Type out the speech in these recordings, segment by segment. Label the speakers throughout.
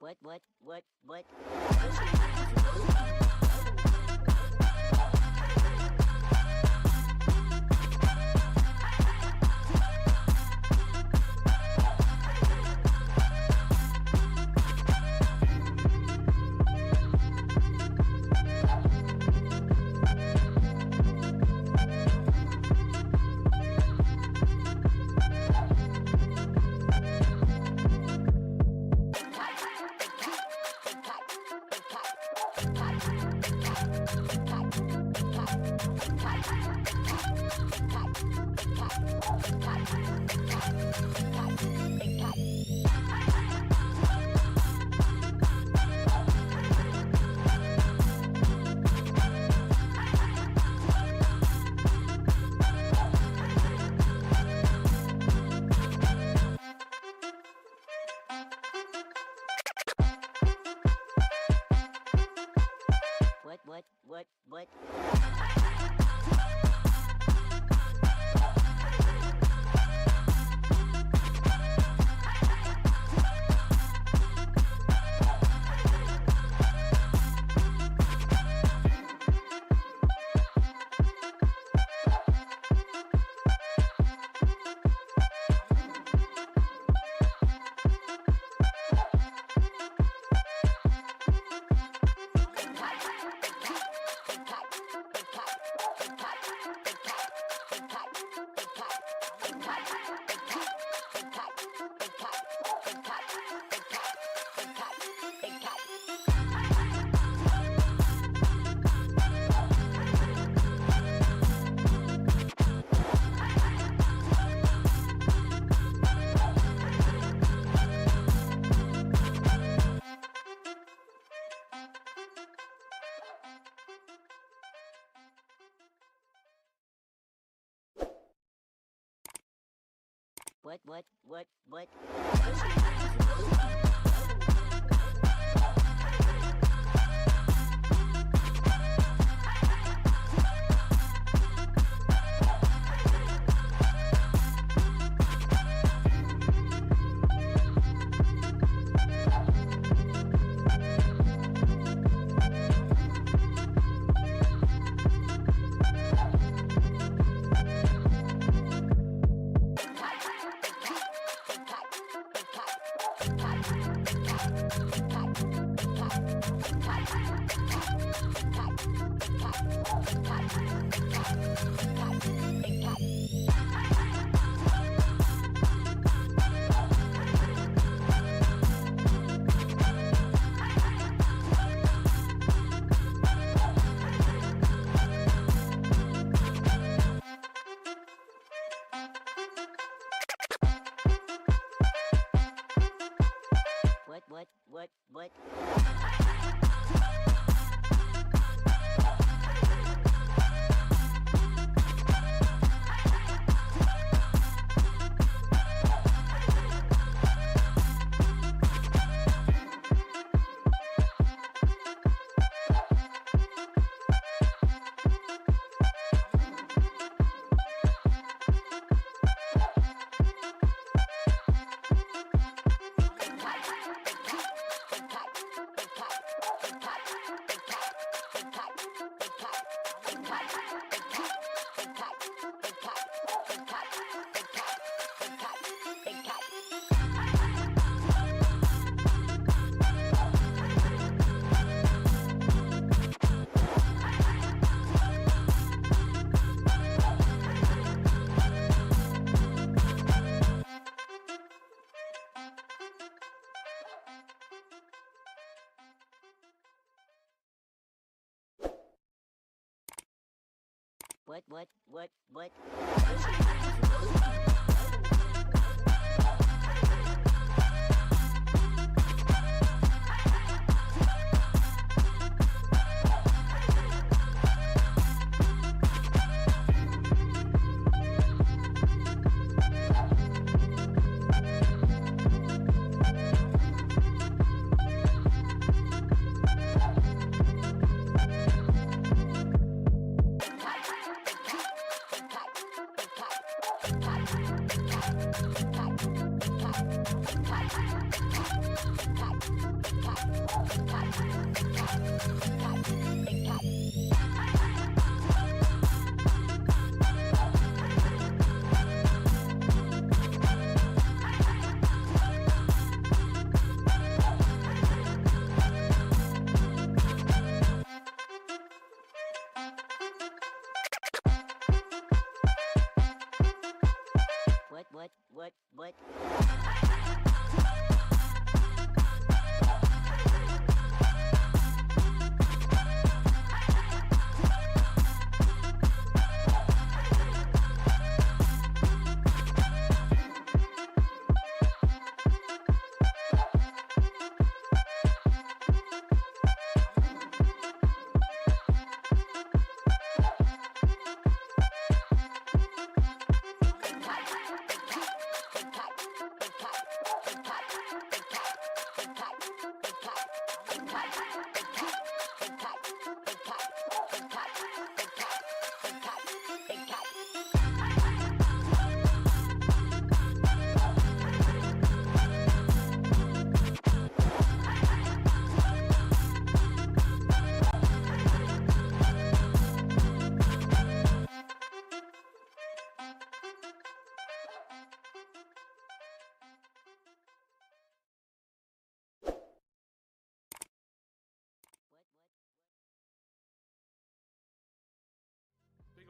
Speaker 1: What? What? What? What? Cut. What?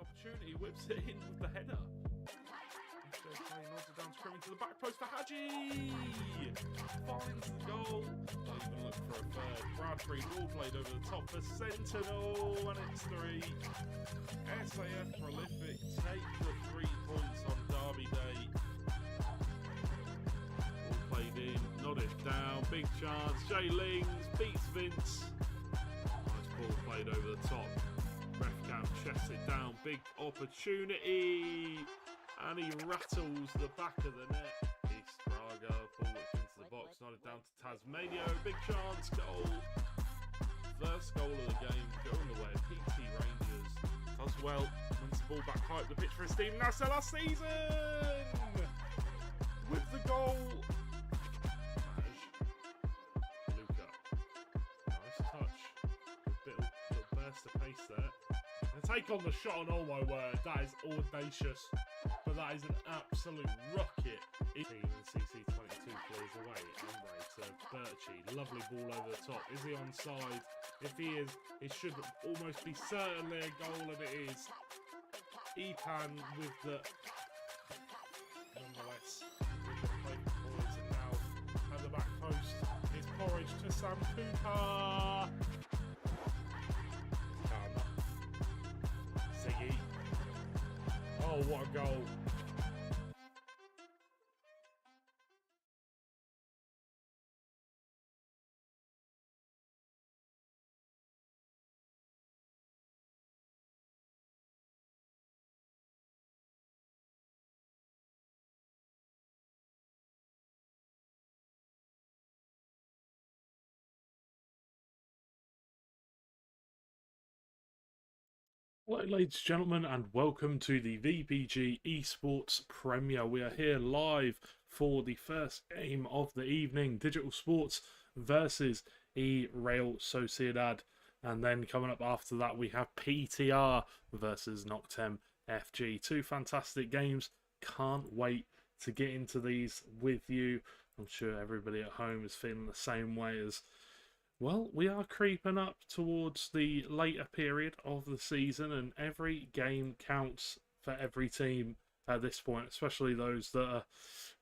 Speaker 2: Opportunity, whips it in with the header. FJ play nods it down, screaming to the back post for Hadji. Finds the goal. Don't even look for a third. Bradbury ball played over the top for Sentinel, and it's 3. SAF prolific take the 3 points on Derby Day. Ball played in, nodded down, big chance. Jay Lings beats Vince. Nice ball played over the top. Refcam chests it down, big opportunity, and he rattles the back of the net. East Braga, ball whipped into the box, nodded down to Tasmania, big chance, goal. First goal of the game, going the way of PT Rangers. Does well, wins the ball back high up the pitch for his team. That's the last season! With the goal. Luca. Nice touch. Little burst of pace there. Take on the shot, and oh my word, that is audacious, but that is an absolute rocket. CC22 clears away, Emre to Birchie, lovely ball over the top. Is he onside? If he is, it should almost be certainly a goal, and it is. Epan with the, nonetheless, with the play for boys, and now at the back post is Porridge to Sam Cooper. Oh, what a goal. Hello ladies and gentlemen, and welcome to the VPG Esports Premier. We are here live for the first game of the evening, Digital Sports versus eReal Sociedad. And then coming up after that we have PTR versus Noctem FG. 2 fantastic games. Can't wait to get into these with you. I'm sure everybody at home is feeling the same way as well. We are creeping up towards the later period of the season, and every game counts for every team at this point, especially those that are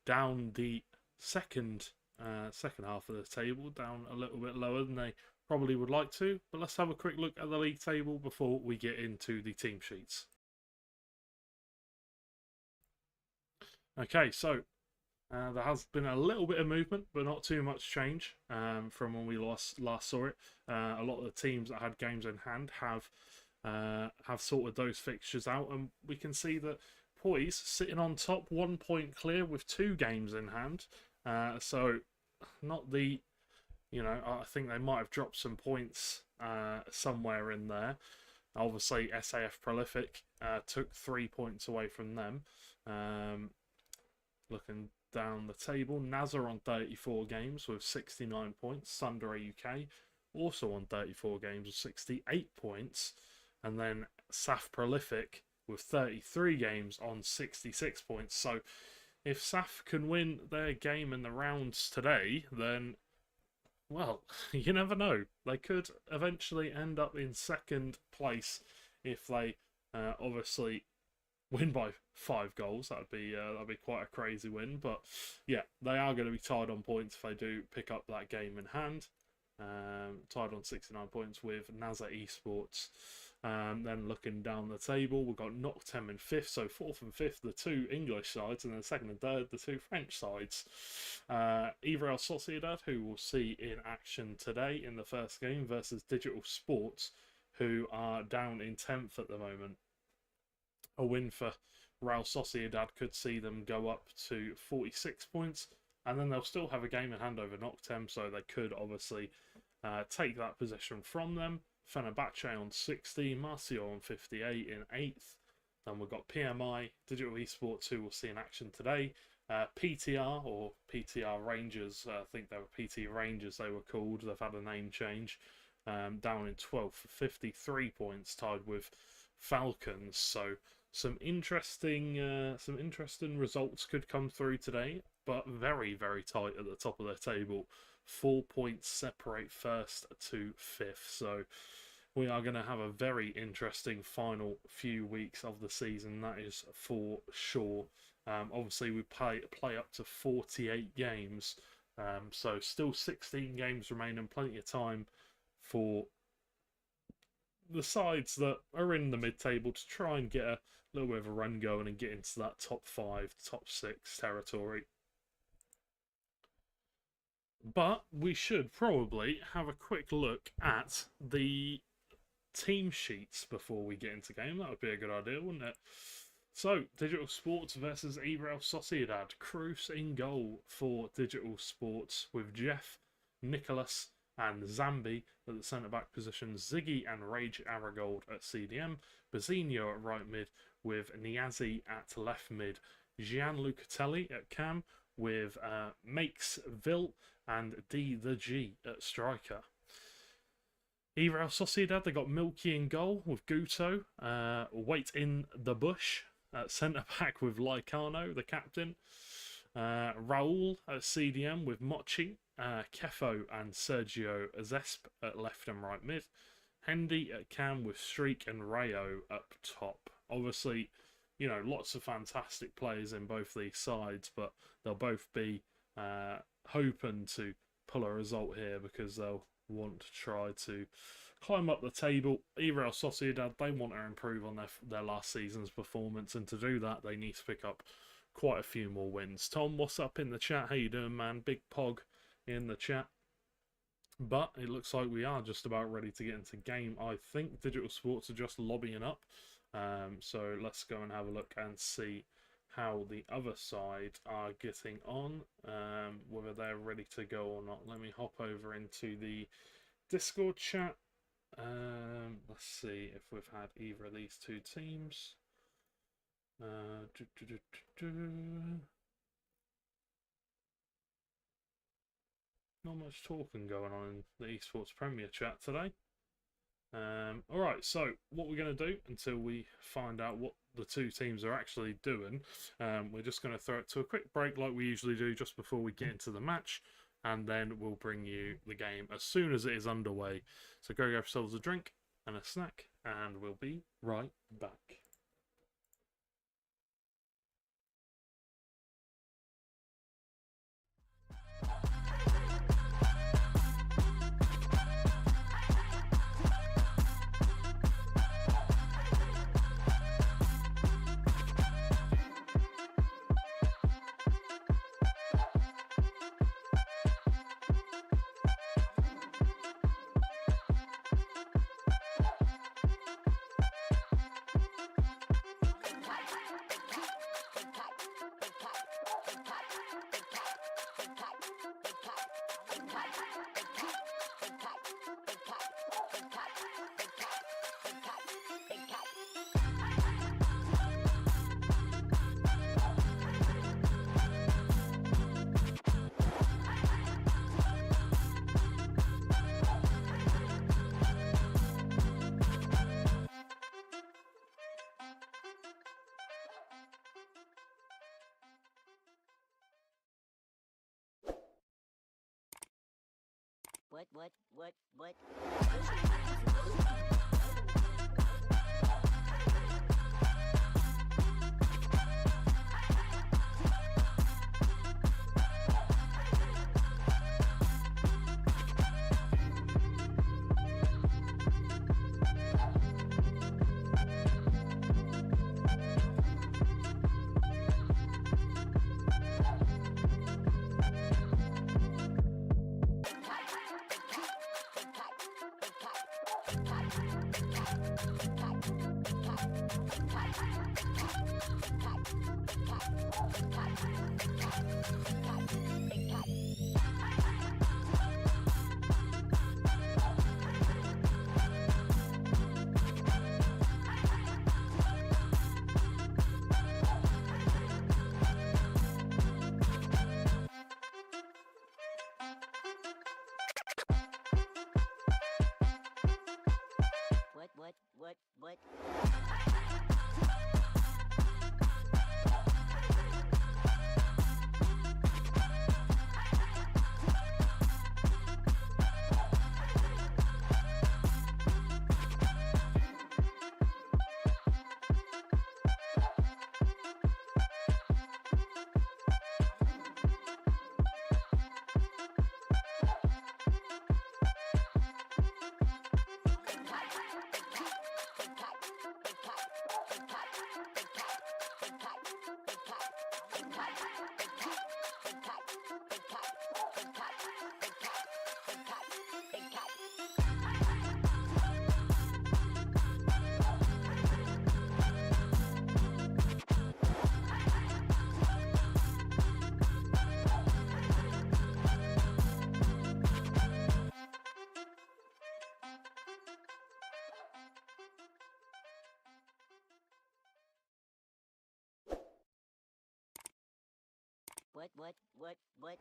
Speaker 2: down the second half of the table, down a little bit lower than they probably would like to. But let's have a quick look at the league table before we get into the team sheets. Okay, so there has been a little bit of movement, but not too much change from when we last saw it. A lot of the teams that had games in hand have sorted those fixtures out, and we can see that Poise sitting on top, 1 point clear with 2 games in hand. So not the, I think they might have dropped some points somewhere in there. Obviously, SAF Prolific took 3 points away from them. Looking down the table, Nazar on 34 games with 69 points. Sunder UK also on 34 games with 68 points. And then SAF Prolific with 33 games on 66 points. So if SAF can win their game in the rounds today, then, well, you never know. They could eventually end up in second place if they obviously win by 5 goals. That'd be quite a crazy win. But yeah, they are going to be tied on points if they do pick up that game in hand. Tied on 69 points with NASA Esports. Then looking down the table, we've got Noctem in 5th, so 4th and 5th, the 2 English sides, and then 2nd and 3rd, the 2 French sides. eReal Sociedad, who we'll see in action today in the first game, versus Digital Sports, who are down in 10th at the moment. A win for Real Sociedad could see them go up to 46 points, and then they'll still have a game in hand over Noctem, so they could obviously take that position from them. Fenerbahce on 60, Marcio on 58 in 8th. Then we've got PMI, Digital Esports, who we'll see in action today. PTR, or PTR Rangers, I think they were PT Rangers they were called. They've had a name change. Down in 12th for 53 points, tied with Falcons. So some interesting results could come through today, but very, very tight at the top of their table. 4 points separate 1st to 5th. So we are going to have a very interesting final few weeks of the season, that is for sure. Obviously, we play up to 48 games, so still 16 games remaining, plenty of time for the sides that are in the mid-table to try and get a little bit of a run going and get into that top 5, top 6 territory. But we should probably have a quick look at the team sheets before we get into game. That would be a good idea, wouldn't it? So, Digital Sports versus eReal Sociedad. Cruz in goal for Digital Sports with Jeff, Nicholas and Zambi at the centre-back position. Ziggy and Rage Aragold at CDM. Bazinho at right mid with Niazi at left mid. Gian Lucatelli at cam with Makes Vil and D the G at striker. eReal Sociedad, they got Milky in goal with Guto. Wait in the bush at centre-back with Lycano, the captain. Raul at CDM with Mochi, Kefo and Sergio Azesp at left and right mid. Hendy at cam with Streak and Rayo up top. Obviously, lots of fantastic players in both these sides, but they'll both be hoping to pull a result here because they'll want to try to climb up the table. eReal Sociedad, they want to improve on their last season's performance, and to do that, they need to pick up quite a few more wins. Tom, what's up in the chat? How you doing, man? Big Pog in the chat. But it looks like we are just about ready to get into game. I think Digital Sports are just lobbying up. So let's go and have a look and see how the other side are getting on, whether they're ready to go or not. Let me hop over into the Discord chat. Let's see if we've had either of these two teams. Not much talking going on in the Esports Premier chat today. Alright, so what we're going to do until we find out what the two teams are actually doing, we're just going to throw it to a quick break like we usually do just before we get into the match, and then we'll bring you the game as soon as it is underway. So go grab yourselves a drink and a snack, and we'll be right back.
Speaker 1: what? What? What? What?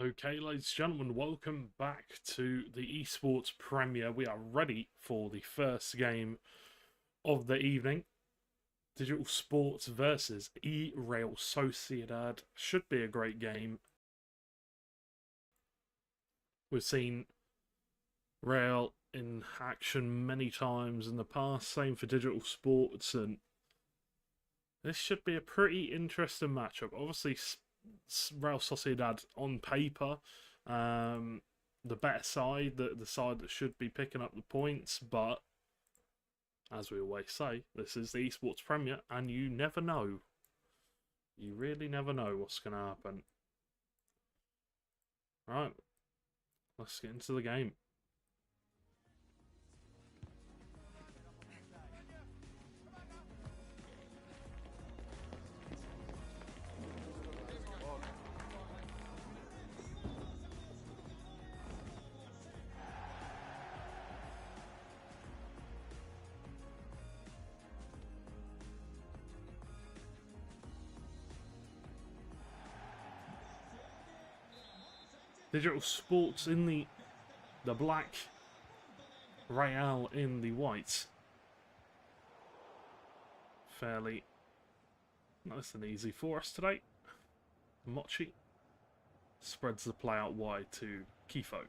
Speaker 2: Okay, ladies and gentlemen, welcome back to the Esports Premier. We are ready for the first game of the evening. Digital Sports versus eReal Sociedad. Should be a great game. We've seen Real in action many times in the past. Same for Digital Sports, and this should be a pretty interesting matchup. Obviously, Real Sociedad on paper, the better side, the side that should be picking up the points, but as we always say, this is the Esports Premier, and you never know. You really never know what's going to happen. Right, let's get into the game. Digital Sports in the black, Real in the white. Fairly nice and easy for us today. Mochi spreads the play out wide to Kifo.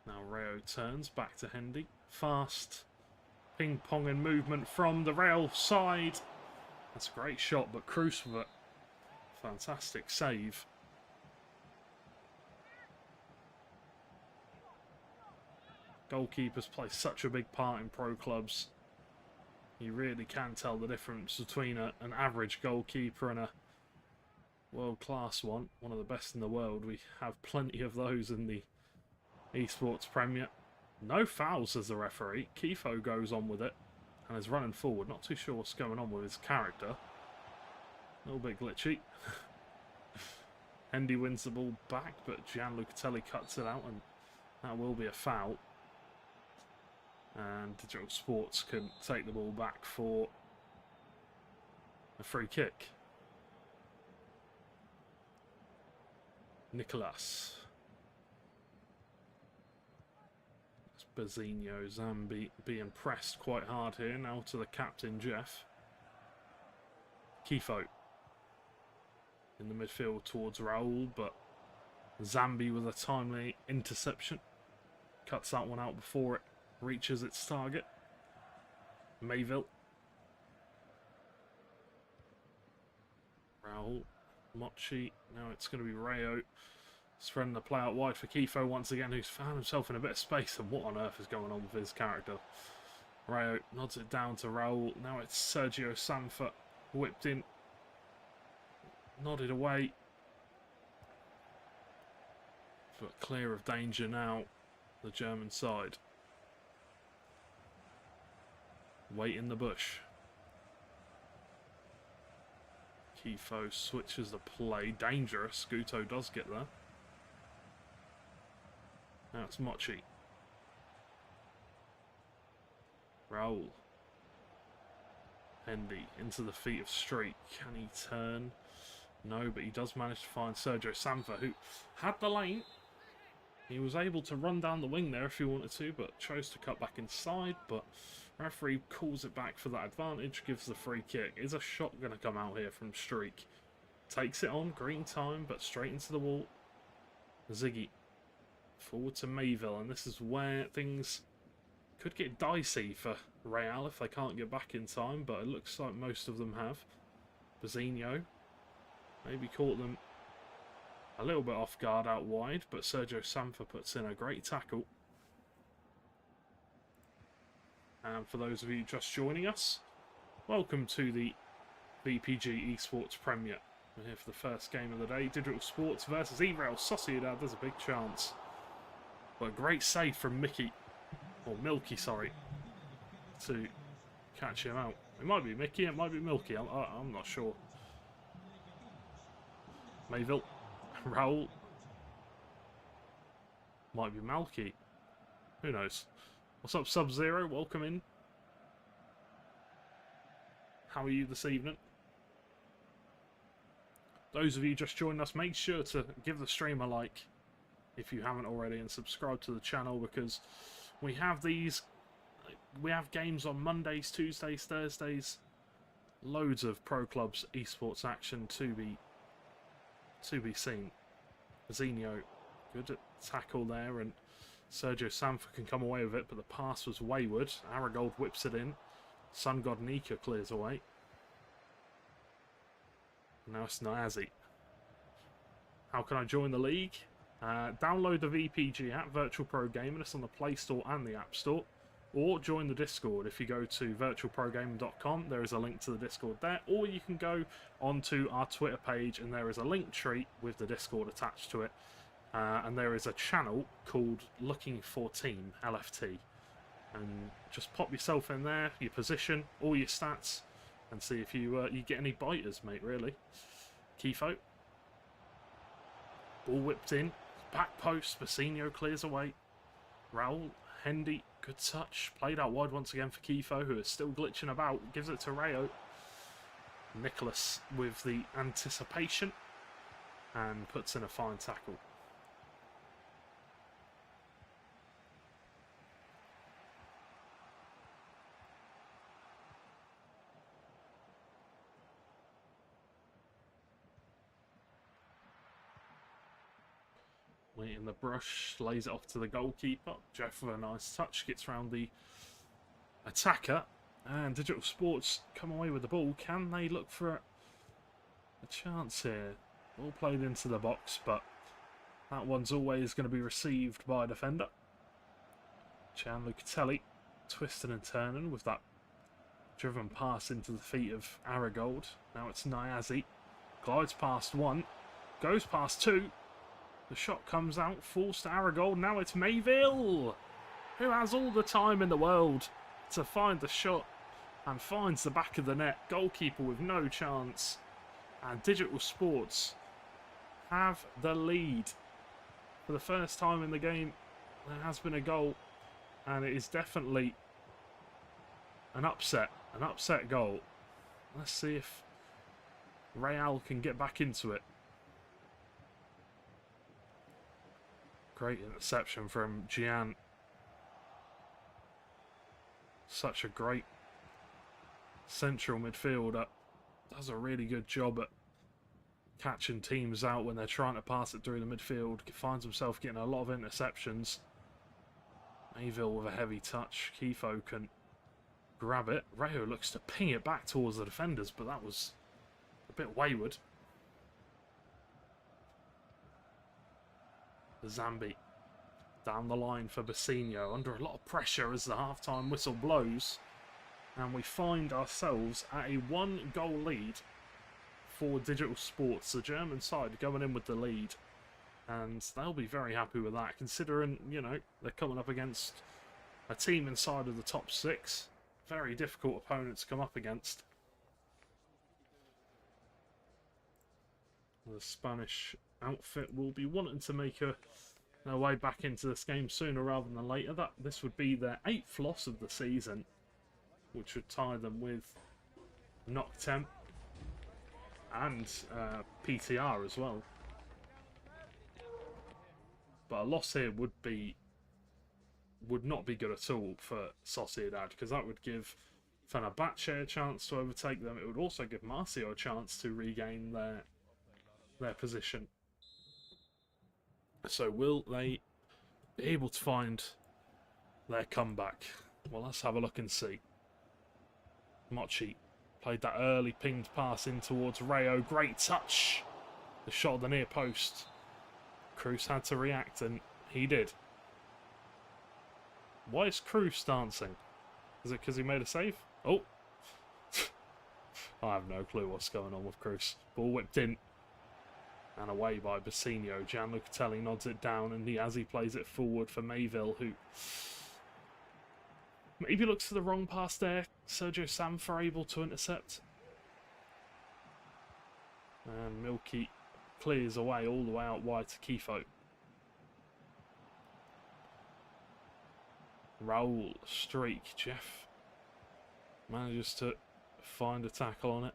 Speaker 2: Now Rayo turns back to Hendy. Fast ping-ponging movement from the Real side. That's a great shot, but Cruz with it. Fantastic save. Goalkeepers play such a big part in pro clubs. You really can tell the difference between an average goalkeeper and a world-class one. One of the best in the world. We have plenty of those in the Esports Premier. No fouls, says the referee. Kifo goes on with it and is running forward. Not too sure what's going on with his character. A little bit glitchy. Hendy wins the ball back, but Gianlucatelli cuts it out, and that will be a foul. And Digital Sports can take the ball back for a free kick. Nicolas. Bazinho, Zambi being pressed quite hard here. Now to the captain, Jeff. Kifo in the midfield towards Raul, but Zambi with a timely interception. Cuts that one out before it reaches its target. Mayville. Raul. Mochi. Now it's going to be Rayo. Spreading the play out wide for Kifo once again, who's found himself in a bit of space. And what on earth is going on with his character? Rayo nods it down to Raul. Now it's Sergio Sanfa. Whipped in. Nodded away. But clear of danger now. The German side. Wait in the bush. Kifo switches the play. Dangerous. Guto does get there. Now it's Mochi. Raul. Hendy into the feet of Street. Can he turn? No, but he does manage to find Sergio Sanfa, who had the lane. He was able to run down the wing there if he wanted to, but chose to cut back inside. But referee calls it back for that advantage, gives the free kick. Is a shot going to come out here from Streak? Takes it on, green time, but straight into the wall. Ziggy. Forward to Mayville, and this is where things could get dicey for Real if they can't get back in time, but it looks like most of them have. Bazinho maybe caught them a little bit off guard out wide, but Sergio Sanfa puts in a great tackle. And for those of you just joining us, welcome to the VPG Esports Premier. We're here for the first game of the day. Digital Sports versus eReal Sociedad. There's a big chance. But a great save from Mickey, or Milky, sorry, to catch him out. It might be Mickey, it might be Milky, I'm not sure. Mayville, Raul, might be Malky. Who knows? What's up, Sub-Zero? Welcome in. How are you this evening? those of you just joining us, make sure to give the stream a like if you haven't already, and subscribe to the channel, because we have games on Mondays, Tuesdays, Thursdays, loads of pro clubs esports action to be seen. Zinho, good tackle there, and Sergio Sanford can come away with it, but the pass was wayward. Aragold whips it in. Sun God Nika clears away. Now it's Niazi. How can I join the league? Download the VPG app, Virtual Pro Gaming. It's on the Play Store and the App Store. Or join the Discord. If you go to virtualprogaming.com, there is a link to the Discord there. Or you can go onto our Twitter page, and there is a link tree with the Discord attached to it. And there is a channel called Looking for Team, LFT. And just pop yourself in there, your position, all your stats, and see if you get any biters, mate, really. Kifo. Ball whipped in. Back post. Basinho clears away. Raul. Hendy. Good touch. Played out wide once again for Kifo, who is still glitching about. Gives it to Rayo. Nicholas with the anticipation. And puts in a fine tackle. In the brush, lays it off to the goalkeeper. Jeff with a nice touch, gets round the attacker, and Digital Sports come away with the ball. Can they look for a chance here? Ball played into the box, but that one's always going to be received by a defender. Gianlucatelli twisting and turning with that driven pass into the feet of Aragold. Now it's Niazi. Glides past one, goes past two. The shot comes out, falls to Aragold. Now it's Mayville, who has all the time in the world to find the shot and finds the back of the net. Goalkeeper with no chance. And Digital Sports have the lead. For the first time in the game, there has been a goal, and it is definitely an upset goal. Let's see if Real can get back into it. Great interception from Gian. Such a great central midfielder. Does a really good job at catching teams out when they're trying to pass it through the midfield. Finds himself getting a lot of interceptions. Mayville with a heavy touch. Kifo can grab it. Rayo looks to ping it back towards the defenders, but that was a bit wayward. Zambi down the line for Basinho, under a lot of pressure as the half-time whistle blows, and we find ourselves at a 1-goal lead for Digital Sports. The German side going in with the lead, and they'll be very happy with that, considering, you know, they're coming up against a team inside of the top 6. Very difficult opponent to come up against. The Spanish outfit will be wanting to make their way back into this game sooner rather than later. This would be their 8th loss of the season, which would tie them with Noctem and PTR as well. But a loss here would not be good at all for Sociedad, because that would give Fenerbahce a chance to overtake them. It would also give Marcio a chance to regain their position. So will they be able to find their comeback? Well, let's have a look and see. Mochi played that early pinged pass in towards Rayo. Great touch. The shot at the near post. Cruz had to react, and he did. Why is Cruz dancing? Is it because he made a save? Oh. I have no clue what's going on with Cruz. Ball whipped in. And away by Basinho. Gianlucatelli nods it down, and Niazi plays it forward for Mayville, who maybe looks for the wrong pass there. Sergio Sanford able to intercept. And Milky clears away all the way out wide to Kifo. Raul, streak. Jeff manages to find a tackle on it.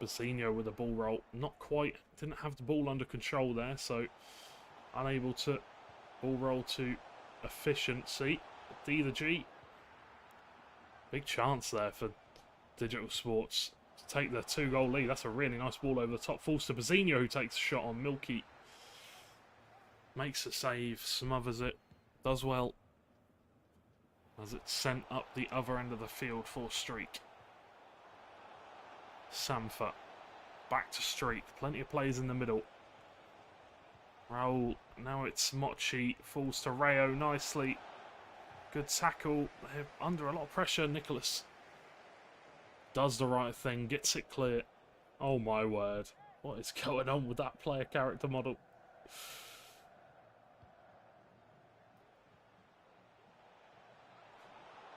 Speaker 2: Basinho with a ball roll. Not quite. Didn't have the ball under control there, so unable to ball roll to efficiency. D the G. Big chance there for Digital Sports to take the 2-goal lead. That's a really nice ball over the top. Falls to Basinho, who takes a shot on Milky. Makes a save, smothers it, does well. As it's sent up the other end of the field for Streak. Samfa. Back to Streak. Plenty of players in the middle. Raul. Now it's Mochi. Falls to Rayo nicely. Good tackle. They're under a lot of pressure. Nicholas does the right thing. Gets it clear. Oh my word. What is going on with that player character model?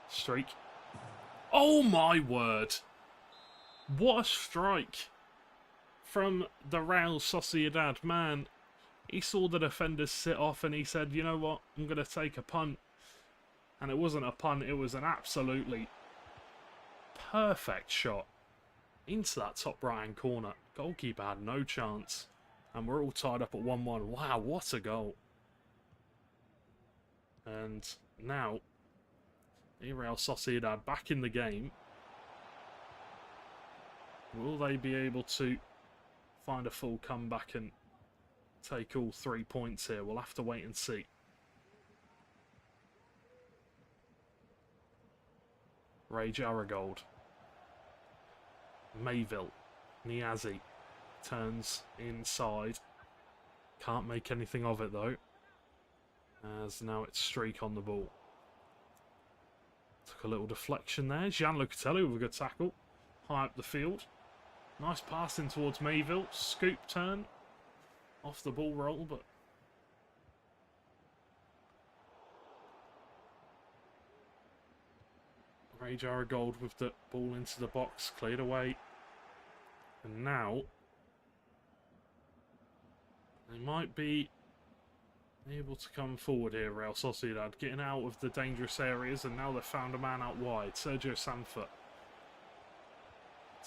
Speaker 2: Streak. Oh my word. What a strike from the Real Sociedad. Man, he saw the defenders sit off and he said, you know what, I'm going to take a punt. And it wasn't a punt, it was an absolutely perfect shot into that top right-hand corner. Goalkeeper had no chance. And we're all tied up at 1-1. Wow, what a goal. And now eReal Sociedad back in the game. Will they be able to find a full comeback and take all 3 points here? We'll have to wait and see. Ray Jaragold. Mayville. Niazi turns inside. Can't make anything of it though. As now it's Streak on the ball. Took a little deflection there. Gianluca Telly with a good tackle. High up the field. Nice pass in towards Mayville. Scoop turn. Off the ball roll, but Ray Jaragold with the ball into the box. Cleared away. And now they might be able to come forward here, Real Sociedad, getting out of the dangerous areas, and now they've found a man out wide. Sergio Sanford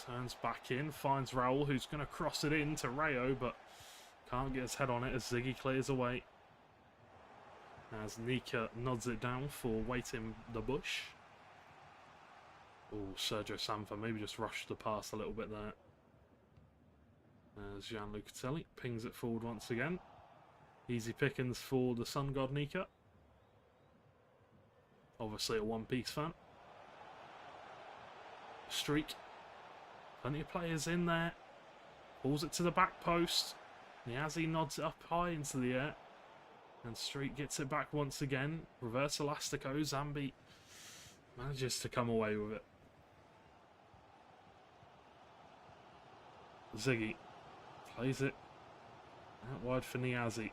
Speaker 2: turns back in, finds Raul, who's going to cross it in to Rayo, but can't get his head on it as Ziggy clears away. As Nika nods it down for waiting the bush. Oh, Sergio Sanford maybe just rushed the pass a little bit there. As Gianluca Telly pings it forward once again. Easy pickings for the Sun God Nika. Obviously a One Piece fan. Streak. Plenty of players in there. Pulls it to the back post. Niazi nods it up high into the air. And Streak gets it back once again. Reverse Elastico. Zambi manages to come away with it. Ziggy plays it out wide for Niazi.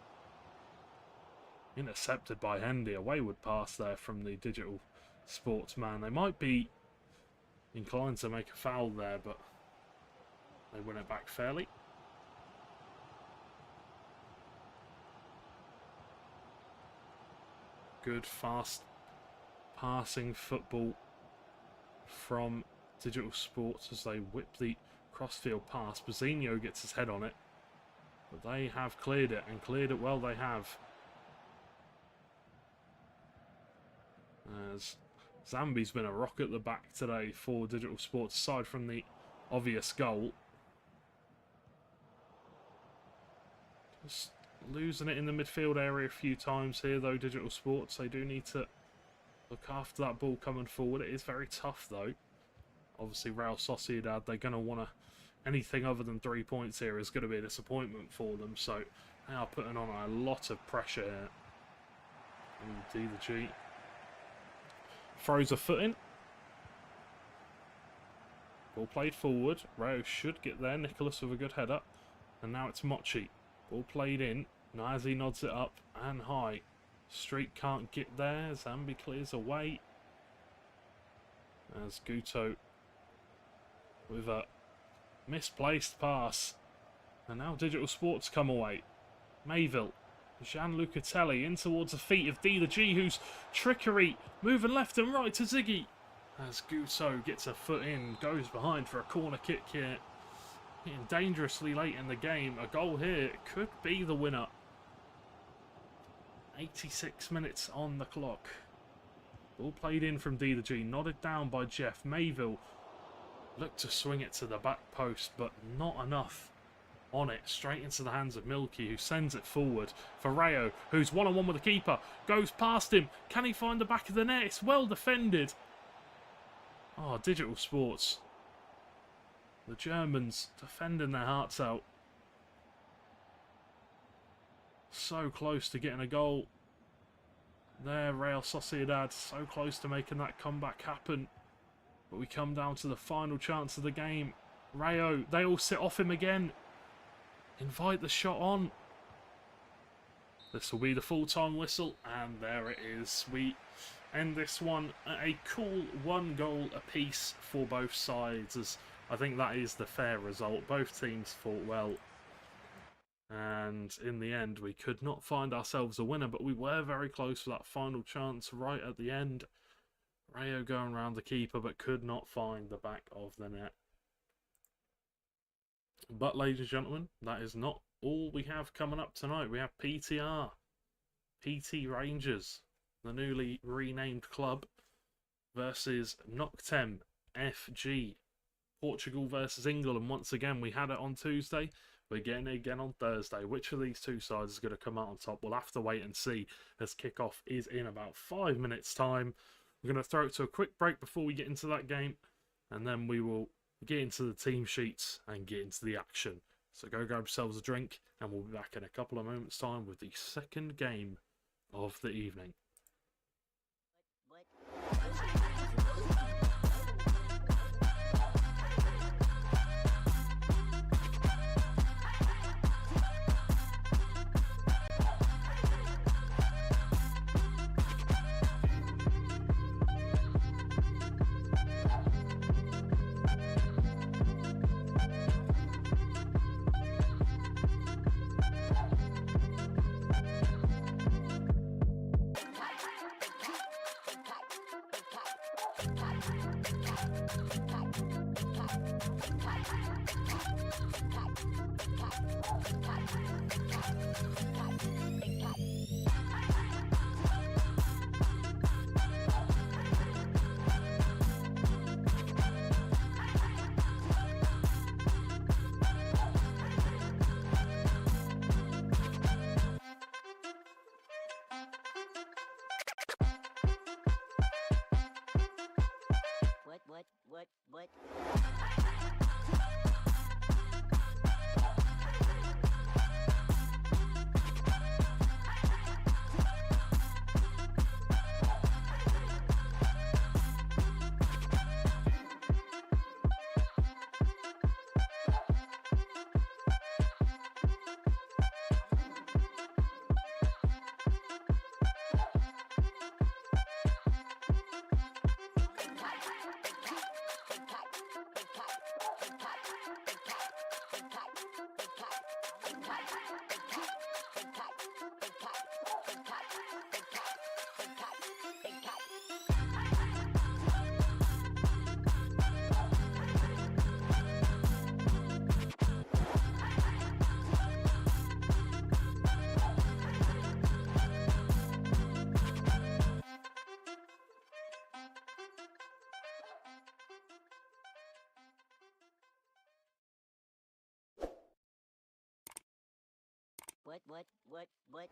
Speaker 2: Intercepted by Hendy. A wayward pass there from the Digital Sports man. They might be inclined to make a foul there, but they win it back fairly. Good, fast passing football from Digital Sports as they whip the crossfield pass. Basinho gets his head on it, but they have cleared it, and cleared it well they have. As Zambi's been a rock at the back today for Digital Sports, aside from the obvious goal. Just losing it in the midfield area a few times here though, Digital Sports. They do need to look after that ball coming forward. It is very tough though. Obviously Real Sociedad, they're going to want to, anything other than 3 points here is going to be a disappointment for them. So they are putting on a lot of pressure here. And D the G throws a foot in. Ball played forward. Rayo should get there. Nicholas with a good header. And now it's Mochi. Ball played in. Niazi nods it up and high. Streak can't get there. Zambi clears away. As Guto with a misplaced pass. And now Digital Sports come away. Mayville. Gianluca Telly in towards the feet of D the G, who's trickery moving left and right to Ziggy. As Guto gets a foot in, goes behind for a corner kick here. Getting dangerously late in the game. A goal here could be the winner. 86 minutes on the clock. Ball played in from D to G, nodded down by Jeff. Mayville looked to swing it to the back post, but not enough on it. Straight into the hands of Milky, who sends it forward for Rayo, who's one-on-one with the keeper. Goes past him. Can he find the back of the net? It's well defended. Oh, Digital Sports. The Germans defending their hearts out. So close to getting a goal. There, eReal Sociedad, so close to making that comeback happen. But we come down to the final chance of the game. Rayo, they all sit off him again. Invite the shot on. This will be the full-time whistle, and there it is. We end this one at a cool 1 goal apiece for both sides, as I think that is the fair result. Both teams fought well. And in the end, we could not find ourselves a winner, but we were very close for that final chance right at the end. Rayo going around the keeper, but could not find the back of the net. But, ladies and gentlemen, that is not all we have coming up tonight. We have PTR, PT Rangers, the newly renamed club, versus Noctem, FG, Portugal versus England. And once again, we had it on Tuesday. We're getting it again on Thursday. Which of these two sides is going to come out on top? We'll have to wait and see, as kickoff is in about 5 minutes' time. We're going to throw it to a quick break before we get into that game, and then we will get into the team sheets and get into the action. So go grab yourselves a drink, and we'll be back in a couple of moments' time with the second game of the evening.
Speaker 1: What? What?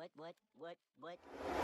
Speaker 1: What? What? What? What?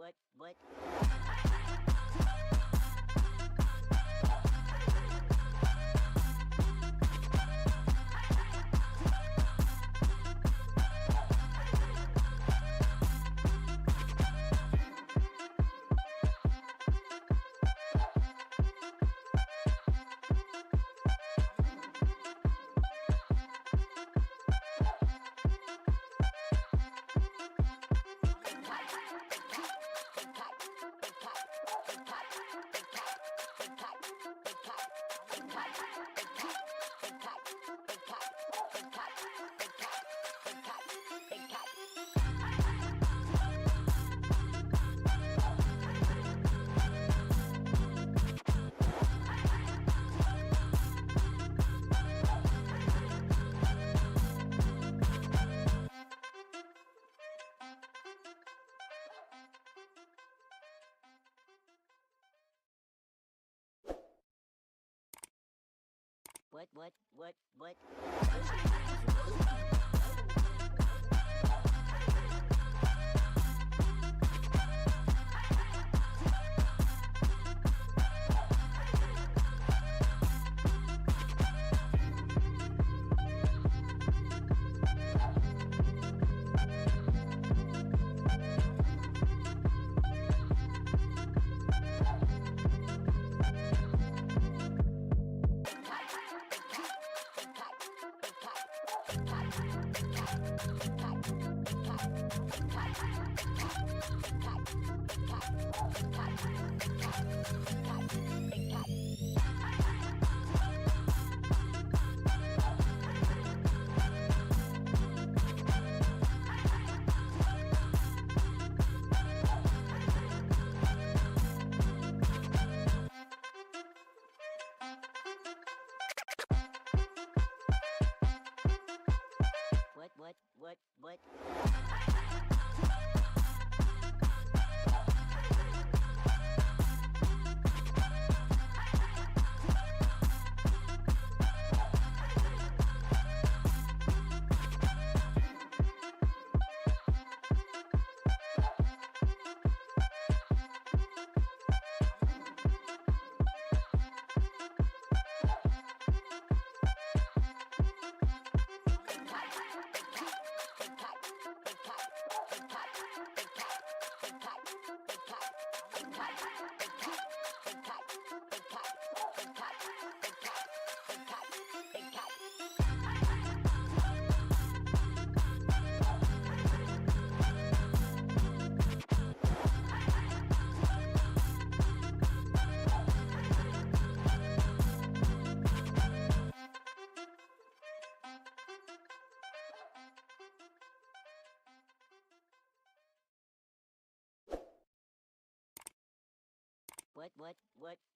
Speaker 1: What? What?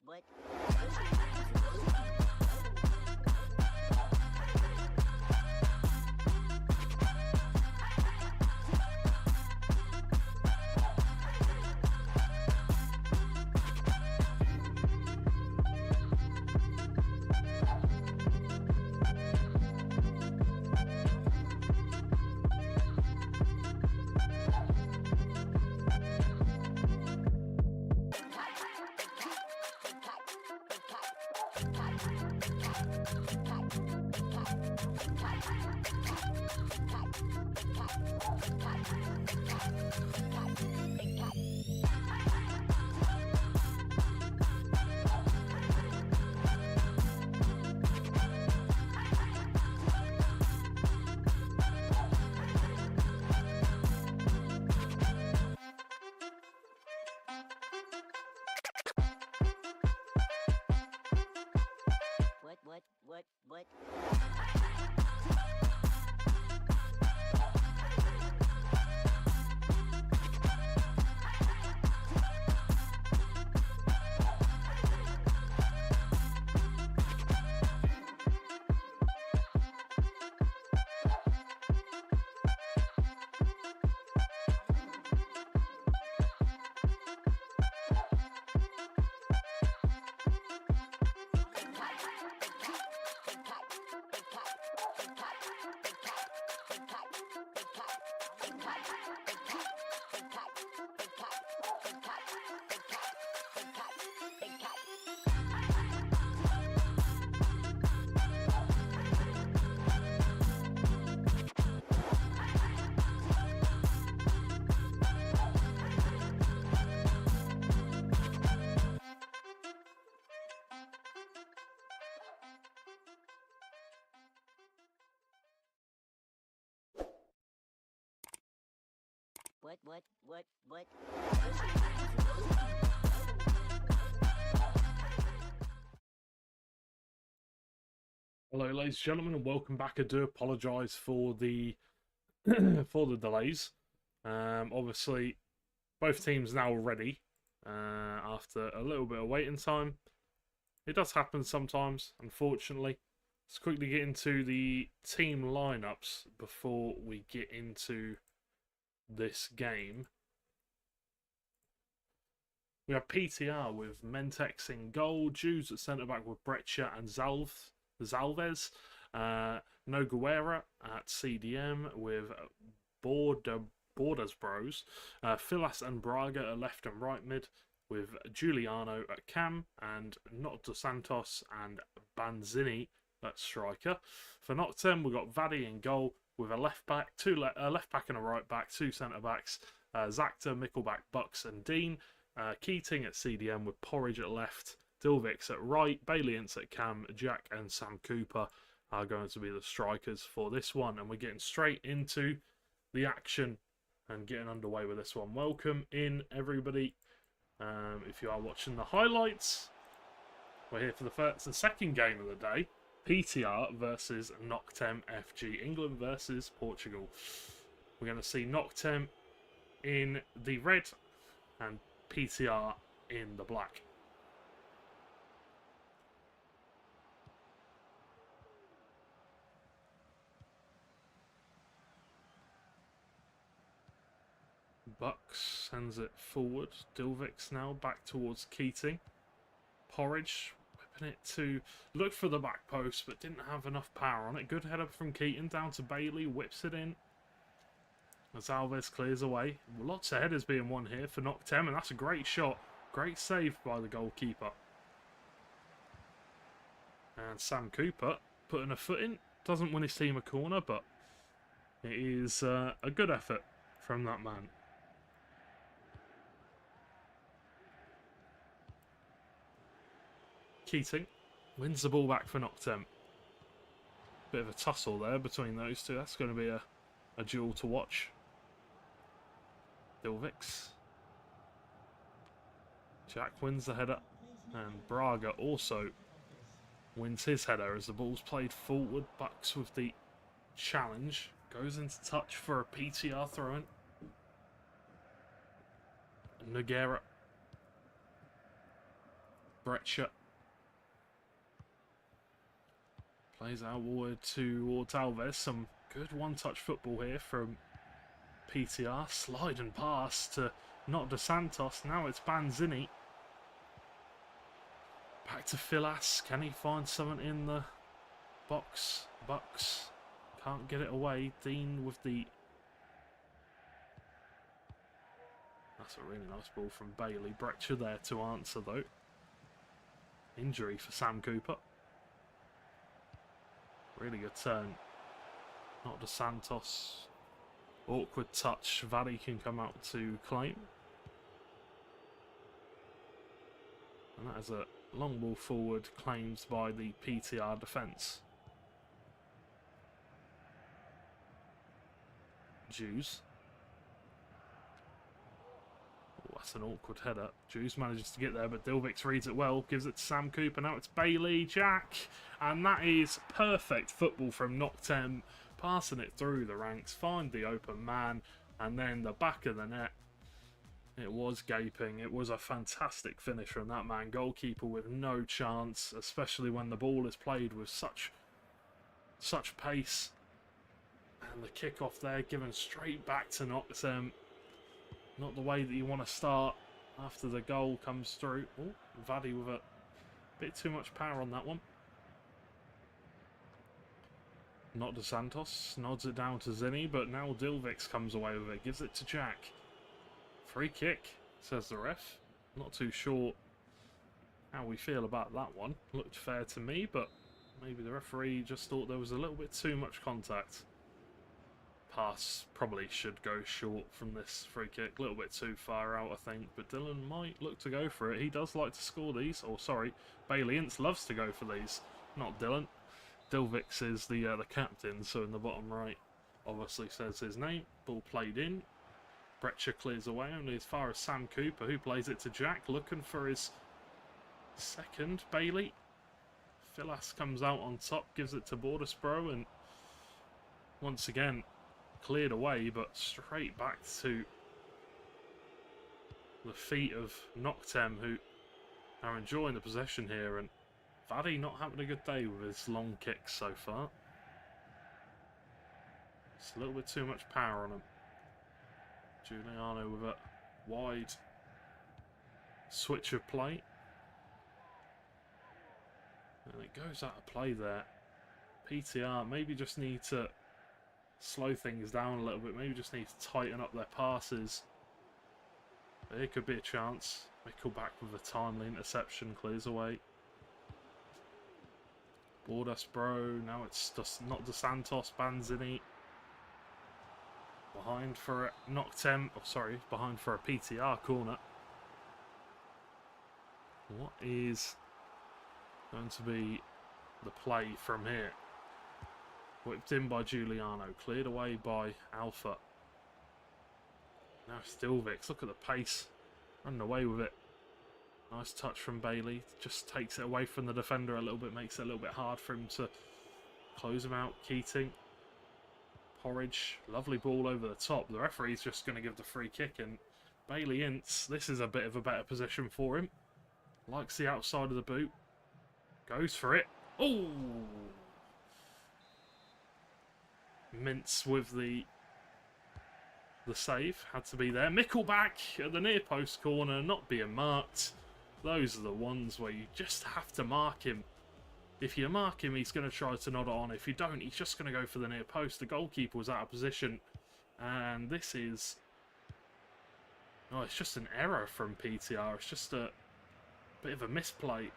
Speaker 1: What?
Speaker 2: Hello, ladies and gentlemen, and welcome back. I do apologise for the for the delays. Obviously, both teams now ready after a little bit of waiting time. It does happen sometimes, unfortunately. Let's quickly get into the team lineups before we get into this game. We have PTR with Mentex in goal, Jews at centre back with Breccia and Zalvez, Nogueira at CDM with Borders Bros, Filas and Braga at left and right mid with Giuliano at cam and Not Dos Santos and Banzini at striker. For Noctem, we've got Vadi in goal with a left back, a left back and a right back, two centre backs, Zakta, Mickelback, Bucks and Dean. Keating at CDM with Porridge at left, Dilvix at right, Baliance at cam, Jack and Sam Cooper are going to be the strikers for this one. And we're getting straight into the action and getting underway with this one. Welcome in, everybody. If you are watching the highlights, we're here for the second game of the day. PTR versus Noctem FG, England versus Portugal. We're going to see Noctem in the red and PTR in the black. Bucks sends it forward. Dilvix now back towards Keating. Porridge whipping it to look for the back post but didn't have enough power on it. Good header from Keating down to Bailey, whips it in. As Alves clears away. Lots of headers being won here for Noctem, and that's a great shot. Great save by the goalkeeper. And Sam Cooper putting a foot in. Doesn't win his team a corner, but it is a good effort from that man. Keating wins the ball back for Noctem. Bit of a tussle there between those two. That's going to be a duel to watch. Dilvix. Jack wins the header. And Braga also wins his header as the ball's played forward. Bucks with the challenge. Goes into touch for a PTR throw-in. Nogueira. Breccia. Plays outward towards Alves. Some good one-touch football here from PTR. Slide and pass to Not Dos Santos. Now it's Banzini. Back to Filas. Can he find something in the box? Bucks can't get it away. Dean with the... That's a really nice ball from Bailey. Breccia there to answer though. Injury for Sam Cooper. Really good turn. Not Dos Santos. Awkward touch. Vadi can come out to claim. And that is a long ball forward claimed by the PTR defence. Jews. Oh, that's an awkward header. Jews manages to get there, but Dilvix reads it well. Gives it to Sam Cooper. Now it's Bailey, Jack. And that is perfect football from Noctem. Passing it through the ranks. Find the open man. And then the back of the net. It was gaping. It was a fantastic finish from that man. Goalkeeper with no chance, especially when the ball is played with such pace. And the kick-off there given straight back to Noctem. Not the way that you want to start after the goal comes through. Oh, Vadi with a bit too much power on that one. Not Dos Santos. Nods it down to Zinni, but now Dilvix comes away with it. Gives it to Jack. Free kick, says the ref. Not too sure how we feel about that one. Looked fair to me, but maybe the referee just thought there was a little bit too much contact. Pass probably should go short from this free kick. A little bit too far out, I think. But Dylan might look to go for it. He does like to score these. Or, sorry, Baliance loves to go for these. Not Dylan. Dilvix is the captain, so in the bottom right, obviously says his name. Ball played in. Brecher clears away only as far as Sam Cooper, who plays it to Jack, looking for his second. Bailey. Philas comes out on top, gives it to Bordesbro, and once again cleared away, but straight back to the feet of Noctem, who are enjoying the possession here, and Vaddy not having a good day with his long kicks so far. It's a little bit too much power on him. Giuliano with a wide switch of play. And it goes out of play there. PTR maybe just need to slow things down a little bit. Maybe just need to tighten up their passes. There could be a chance. Mickelback with a timely interception, clears away. Bordesbro, now it's just not Dos Santos, Banzini. Behind for a Noctem, behind for a PTR corner. What is going to be the play from here? Whipped in by Giuliano, cleared away by Alpha. Now Stilvix, look at the pace, running away with it. Nice touch from Bailey, just takes it away from the defender a little bit, makes it a little bit hard for him to close him out. Keating. Porridge, lovely ball over the top. The referee's just going to give the free kick, and Bailey Ince, this is a bit of a better position for him. Likes the outside of the boot. Goes for it. Oh! Mintz with the save. Had to be there. Mickelback at the near post corner, not being marked. Those are the ones where you just have to mark him. If you mark him, he's going to try to nod it on. If you don't, he's just going to go for the near post. The goalkeeper was out of position. And this is... oh, it's just an error from PTR. It's just a bit of a misplay.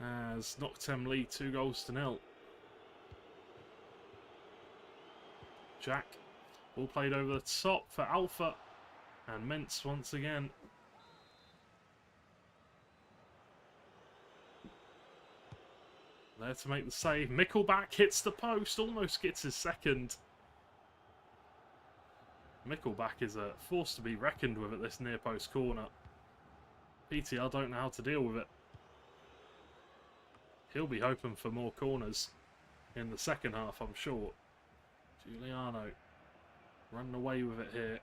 Speaker 2: As Noctem lead 2-0. Jack. Ball played over the top for Alpha. And Mintz once again. There to make the save. Mickelback hits the post. Almost gets his second. Mickelback is a force to be reckoned with at this near post corner. PTR don't know how to deal with it. He'll be hoping for more corners in the second half, I'm sure. Giuliano running away with it here.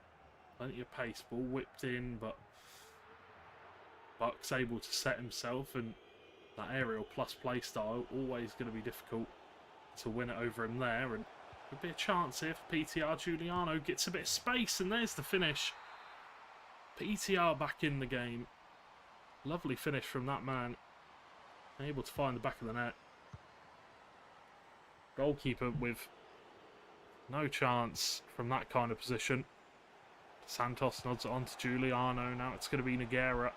Speaker 2: Plenty of pace. Ball whipped in, but Buck's able to set himself, and that aerial plus play style always going to be difficult to win it over him there. And could be a chance here for PTR. Giuliano gets a bit of space, and there's the finish. PTR back in the game. Lovely finish from that man. Able to find the back of the net. Goalkeeper with no chance from that kind of position. Santos nods it on to Giuliano. Now it's going to be Nogueira.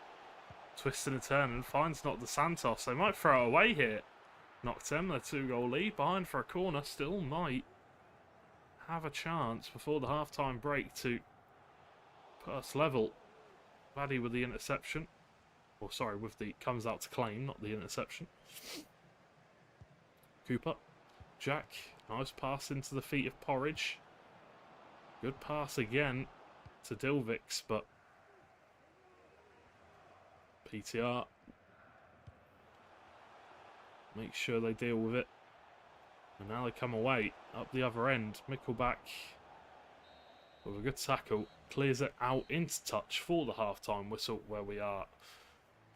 Speaker 2: Twisting and turning. Finds not the Santos. They might throw it away here. Noctem, their 2-goal lead. Behind for a corner. Still might have a chance before the half-time break to put us level. Vaddy with the interception. Or sorry, with the comes out to claim, not the interception. Cooper. Jack. Nice pass into the feet of Porridge. Good pass again to Dilvix, but PTR make sure they deal with it. And now they come away up the other end. Mickelback with a good tackle clears it out into touch for the half-time whistle, where we are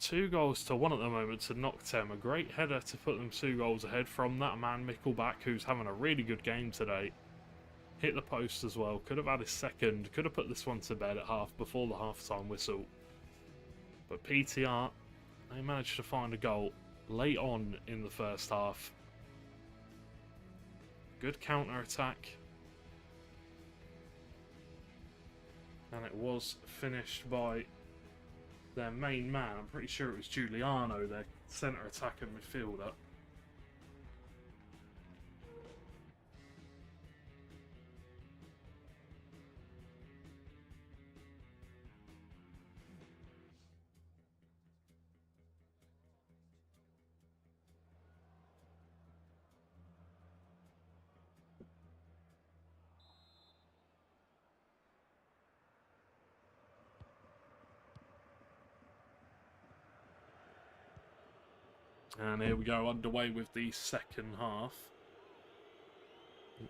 Speaker 2: 2-1 at the moment to Noctem. A great header to put them 2 goals ahead from that man Mickelback, who's having a really good game today. Hit the post as well. Could have had his second. Could have put this one to bed at half before the half-time whistle. But PTR, they managed to find a goal late on in the first half. Good counter-attack. And it was finished by their main man. I'm pretty sure it was Giuliano, their centre attacker midfielder. And here we go, underway with the second half.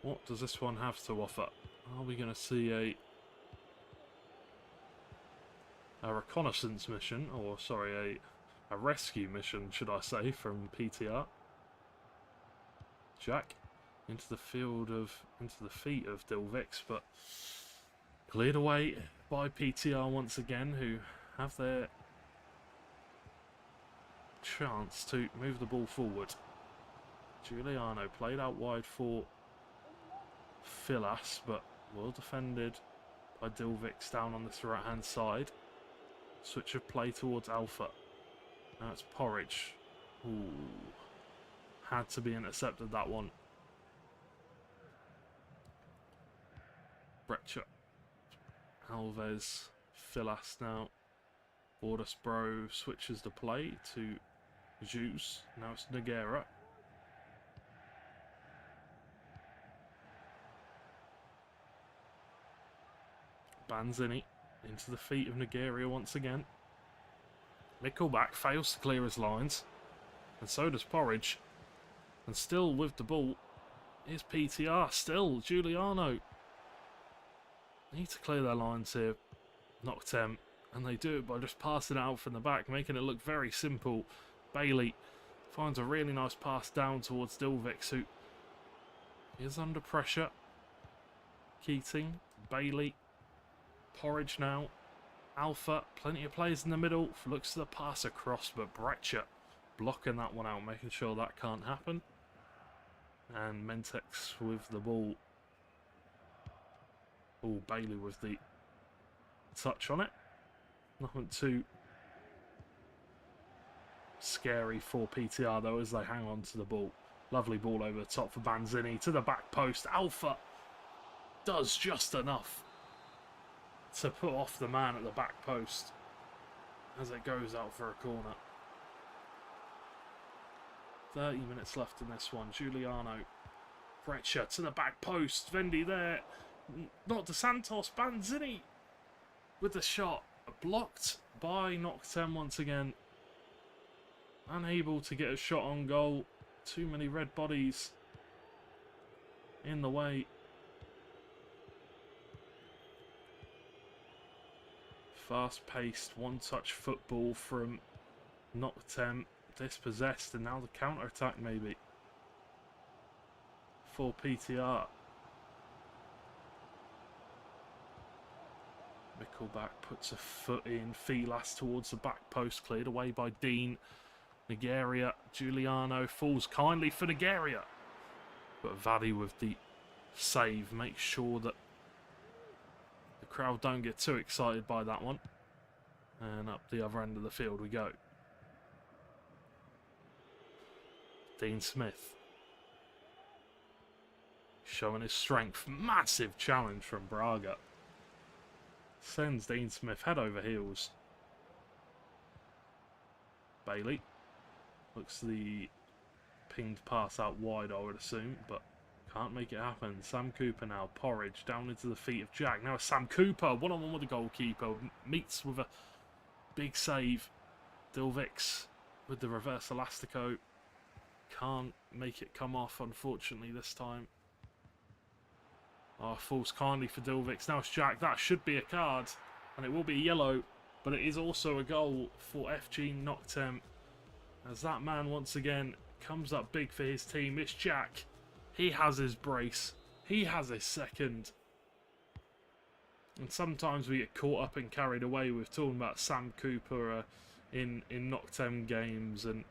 Speaker 2: What does this one have to offer? Are we going to see a reconnaissance mission, or sorry, a rescue mission, should I say, from PTR? Jack into the feet of Dilvix, but cleared away by PTR once again, who have their chance to move the ball forward. Giuliano played out wide for Philas, but well defended by Dilvix down on this right hand side. Switch of play towards Alpha. Now it's Porridge. Ooh. Had to be intercepted, that one. Brecha. Alves. Philas now. Bordasbro switches the play to Juice. Now it's Nogueira. Banzini into the feet of Nogueira once again. Nickelback fails to clear his lines. And so does Porridge. And still with the ball is PTR. Still Giuliano. Need to clear their lines here. Noctem. And they do it by just passing it out from the back, making it look very simple. Bailey finds a really nice pass down towards Dilvix, who is under pressure. Keating. Bailey. Porridge now. Alpha, plenty of players in the middle. Looks to the pass across, but Brecha blocking that one out, making sure that can't happen. And Mentex with the ball. Oh, Bailey with the touch on it. Nothing too scary for PTR though, as they hang on to the ball. Lovely ball over the top for Banzini to the back post. Alpha does just enough to put off the man at the back post as it goes out for a corner. 30 minutes left in this one. Giuliano. Brecha to the back post. Vendy there. Not De Santos. Banzini with the shot. Blocked by Noctem once again. Unable to get a shot on goal. Too many red bodies in the way. Fast-paced, one-touch football from Noctem. Dispossessed, and now the counter-attack maybe for PTR. Mickelback puts a foot in. Philas towards the back post, cleared away by Dean. Nogueira, Giuliano falls kindly for Nogueira, but Vadi with the save makes sure that the crowd don't get too excited by that one. And up the other end of the field we go. Dean Smith showing his strength. Massive challenge from Braga. Sends Dean Smith head over heels. Bailey looks the pinged pass out wide, I would assume, but can't make it happen. Sam Cooper now. Porridge down into the feet of Jack. Now it's Sam Cooper. One-on-one with the goalkeeper. Meets with a big save. Dilvix with the reverse elastico. Can't make it come off, unfortunately, this time. Oh, falls kindly for Dilvix. Now it's Jack. That should be a card, and it will be a yellow, but it is also a goal for FG Noctem, as that man once again comes up big for his team. It's Jack. He has his brace. He has his second. And sometimes we get caught up and carried away with talking about Sam Cooper in Noctem games, and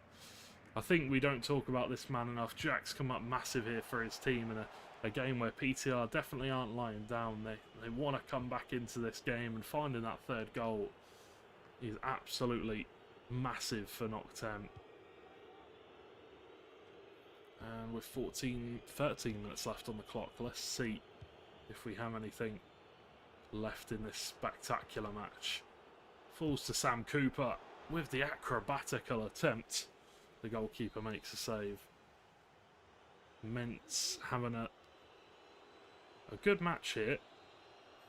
Speaker 2: I think we don't talk about this man enough. Jack's come up massive here for his team in a game where PTR definitely aren't lying down. They want to come back into this game, and finding that third goal is absolutely massive for Noctem. And with 13 minutes left on the clock, let's see if we have anything left in this spectacular match. Falls to Sam Cooper with the acrobatical attempt. The goalkeeper makes a save. Mentz having a good match here.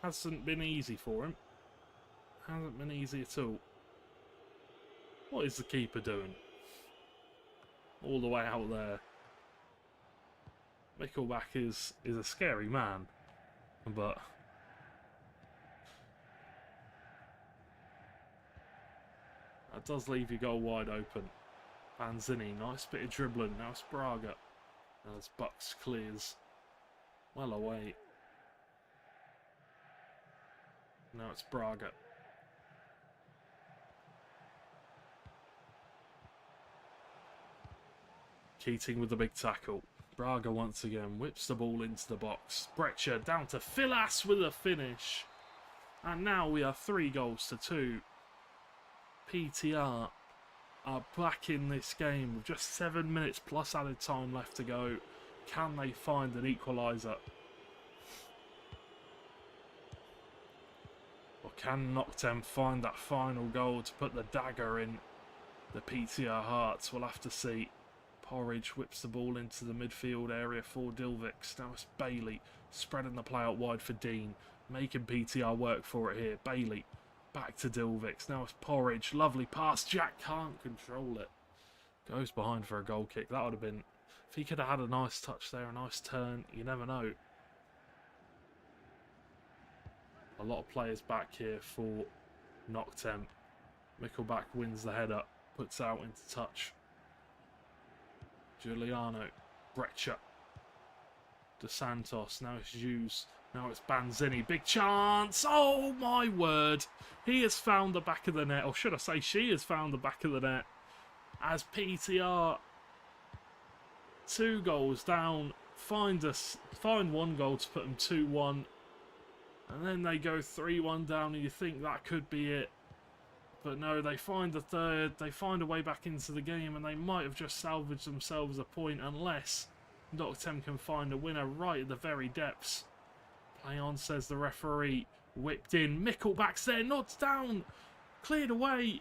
Speaker 2: Hasn't been easy for him. Hasn't been easy at all. What is the keeper doing? all the way out there. Mickelback is a scary man, but that does leave your goal wide open. Banzini, nice bit of dribbling. Now it's Braga. As Bucks clears well away. Now it's Braga. Keating with the big tackle. Braga once again whips the ball into the box. Brecher down to Philas with a finish. And now we are 3-2. PTR are back in this game with just 7 minutes plus added time left to go. Can they find an equaliser? Or can Noctem find that final goal to put the dagger in the PTR hearts? We'll have to see. Porridge whips the ball into the midfield area for Dilvix. Now it's Bailey spreading the play out wide for Dean. Making PTR work for it here. Bailey back to Dilvix. Now it's Porridge. Lovely pass. Jack can't control it. Goes behind for a goal kick. That would have been... If he could have had a nice touch there, a nice turn, you never know. A lot of players back here for Noctem. Mickelback wins the header. Puts out into touch. Giuliano, Brecher, De Santos, now it's Hughes, now it's Banzini, big chance, oh my word, he has found the back of the net, or should I say she has found the back of the net, as PTR, 2 goals down, find 1 goal to put them 2-1, and then they go 3-1 down and you think that could be it. But no, they find the third, they find a way back into the game, and they might have just salvaged themselves a point unless Noctem can find a winner right at the very depths. Play on, says the referee. Whipped in, Mickelback's there, nods down, cleared away,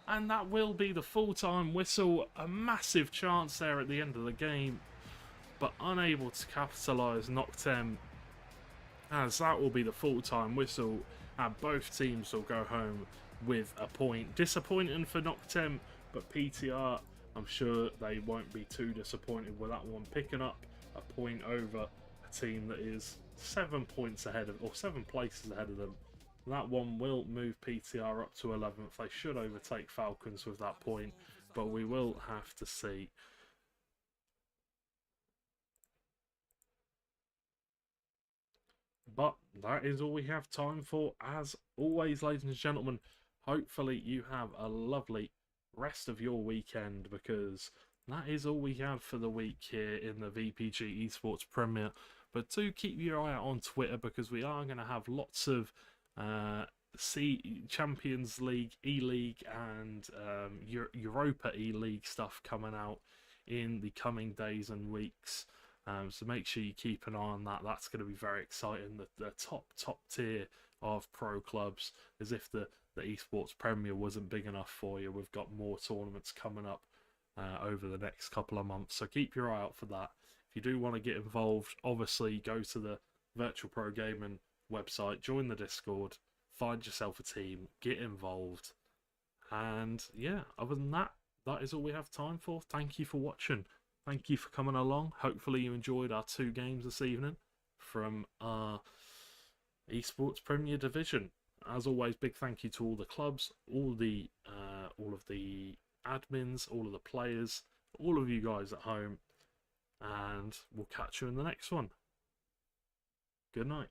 Speaker 2: and that will be the full-time whistle. A massive chance there at the end of the game, but unable to capitalise Noctem, as that will be the full-time whistle, and both teams will go home with a point. Disappointing for Noctem, but PTR, I'm sure they won't be too disappointed with that one, picking up a point over a team that is 7 points ahead of, or 7 places ahead of them. That one will move PTR up to 11th. They should overtake Falcons with that point, but we will have to see. But that is all we have time for. As always, ladies and gentlemen, hopefully you have a lovely rest of your weekend, because that is all we have for the week here in the VPG Esports Premier. But do keep your eye out on Twitter, because we are going to have lots of Champions League, E-League and Europa E-League stuff coming out in the coming days and weeks. So make sure you keep an eye on that. That's going to be very exciting. The top tier of pro clubs, as if the Esports Premier wasn't big enough for you. We've got more tournaments coming up over the next couple of months. So keep your eye out for that. If you do want to get involved, obviously go to the Virtual Pro Gaming website, join the Discord, find yourself a team, get involved. And yeah, other than that, that is all we have time for. Thank you for watching. Thank you for coming along. Hopefully you enjoyed our 2 games this evening from our Esports Premier Division. As always, big thank you to all the clubs, all of the admins, all of the players, all of you guys at home, and we'll catch you in the next one. Good night.